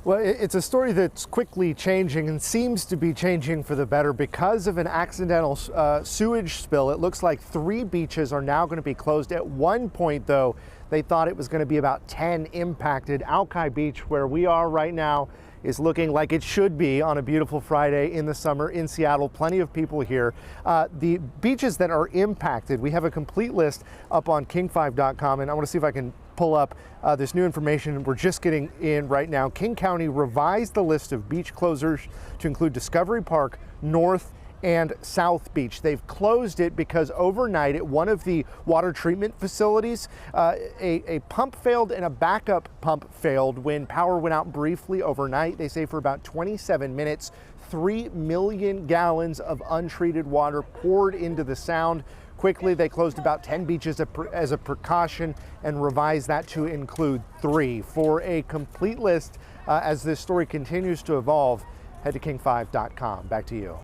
Well, it's a story that's quickly changing and seems to be changing for the better because of an accidental sewage spill. It looks like 3 beaches are now going to be closed. At one point, though, they thought it was going to be about 10 impacted. Alki Beach, where we are right now, is looking like it should be on a beautiful Friday in the summer in Seattle. Plenty of people here. The beaches that are impacted, we have a complete list up on king5.com, and I want to see if I can pull up this new information we're just getting in right now. King County revised the list of beach closures to include Discovery Park, North and South Beach. They've closed it because overnight at one of the water treatment facilities, a pump failed and a backup pump failed when power went out briefly overnight. They say for about 27 minutes, 3 million gallons of untreated water poured into the Sound. Quickly, they closed about 10 beaches as a precaution and revised that to include 3. For a complete list, as this story continues to evolve, head to king5.com. Back to you.